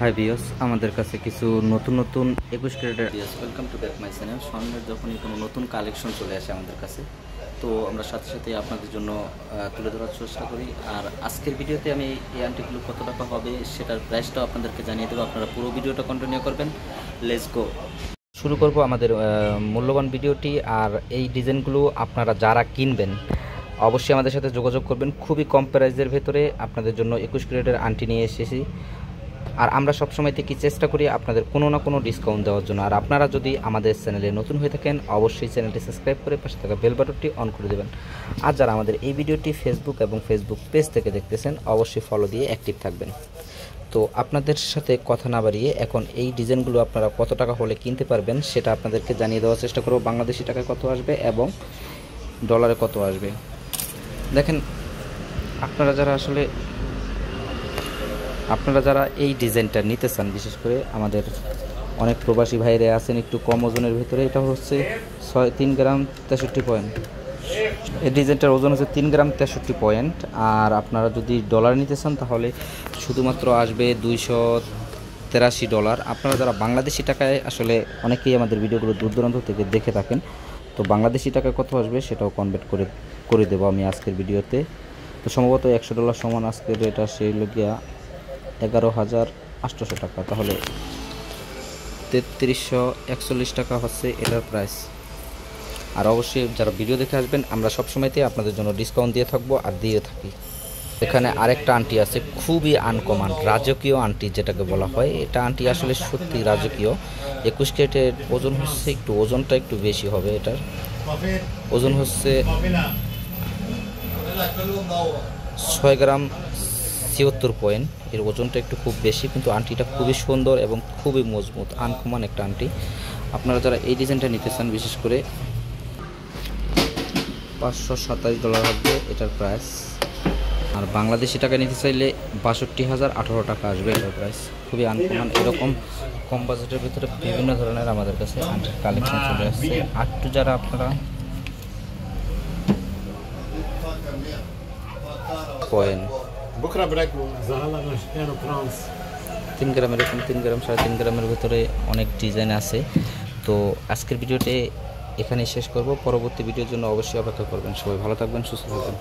Hi viewers, আমাদের কাছে কিছু নতুন নতুন 21 ক্যারেটের welcome to back my channel. স্বর্ণের যখনই কোনো নতুন কালেকশন চলে আসে আমাদের কাছে, তো আমরা সাথে সাথে আপনাদের জন্য তুলে ধরার চেষ্টা করি। আর আজকের ভিডিওতে আমি এই আংটিগুলো কত টাকা হবে সেটার প্রাইসটাও আপনাদেরকে জানিয়ে দেবো। আপনারা পুরো ভিডিওটা কন্টিনিউ করবেন। Let's go. শুরু করব আমাদের মূল্যবান ভিডিওটি। আর এই ডিজাইনগুলো আপনারা যারা কিনবেন অবশ্যই আমাদের সাথে যোগাযোগ করবেন। খুবই কম প্রাইসের ভেতরে আপনাদের জন্য 21 ক্যারেটের আংটি নিয়ে এসেছি। আর আমরা সবসময় থেকে চেষ্টা করি আপনাদের কোনো না কোনো ডিসকাউন্ট দেওয়ার জন্য। আর আপনারা যদি আমাদের চ্যানেলে নতুন হয়ে থাকেন অবশ্যই চ্যানেলটি সাবস্ক্রাইব করে পাশে থাকা বেল বাটনটি অন করে দেবেন। আর যারা আমাদের এই ভিডিওটি ফেসবুক এবং ফেসবুক পেজ থেকে দেখতেছেন অবশ্যই ফলো দিয়ে অ্যাক্টিভ থাকবেন। তো আপনাদের সাথে কথা না বাড়িয়ে এখন এই ডিজাইনগুলো আপনারা কত টাকা হলে কিনতে পারবেন সেটা আপনাদেরকে জানিয়ে দেওয়ার চেষ্টা করব। বাংলাদেশি টাকায় কত আসবে এবং ডলারে কত আসবে। দেখেন, আপনারা যারা এই ডিজাইনটা নিতে চান, বিশেষ করে আমাদের অনেক প্রবাসী ভাইরা আছেন একটু কম ওজনের ভিতরে। এটা হচ্ছে 3 গ্রাম 63 পয়েন্ট। এই ডিজাইনটার ওজন হচ্ছে 3 গ্রাম 63 পয়েন্ট। আর আপনারা যদি ডলার নিতে চান তাহলে শুধুমাত্র আসবে $283। আপনারা যারা বাংলাদেশি টাকায়, আসলে অনেকেই আমাদের ভিডিওগুলো দূর দূরান্ত থেকে দেখে থাকেন, তো বাংলাদেশি টাকায় কত আসবে সেটাও কনভার্ট করে দেবো আমি আজকের ভিডিওতে। তো সম্ভবত $100 সমান আজকের রেট আসে লগিয়া 11,800 টাকা। তাহলে 3341 টাকা হচ্ছে এটার প্রাইস। আর অবশ্যই যারা ভিডিও দেখে আসবেন আমরা সবসময়তে আপনাদের জন্য ডিসকাউন্ট দিয়ে থাকবো আর দিয়ে থাকি। এখানে আরেকটা আংটি আছে, খুবই আনকমন রাজকীয় আংটি যেটাকে বলা হয়। এটা আংটি আসলে সত্যি রাজকীয়। 21 ক্যারেটের ওজন হচ্ছে ওজনটা একটু বেশি হবে। এটার ওজন হচ্ছে 6 গ্রাম 76 পয়েন্ট। এর ওজনটা একটু খুব বেশি, কিন্তু আংটিটা খুবই সুন্দর এবং খুবই মজবুত, আনকমন একটা আংটি। আপনারা যারা এই ডিজাইনটা নিতে চান বিশেষ করে $527 হবে এটার প্রাইস। আর বাংলাদেশি টাকা নিতে চাইলে 62,018 টাকা আসবে এটার প্রাইস। খুবই আনকমন। এরকম কম বাজেটের ভিতরে বিভিন্ন ধরনের আমাদের কাছে আংটির কালেকশন চলে আসছে। আটটু যারা আপনারা পয়েন্ট 3 গ্রাম, এরকম 3 গ্রাম 3.5 গ্রামের ভিতরে অনেক ডিজাইন আছে। তো আজকের ভিডিওতে এখানেই শেষ করব। পরবর্তী ভিডিওর জন্য অবশ্যই অপেক্ষা করবেন। সবাই ভালো থাকবেন, সুস্থ থাকবেন।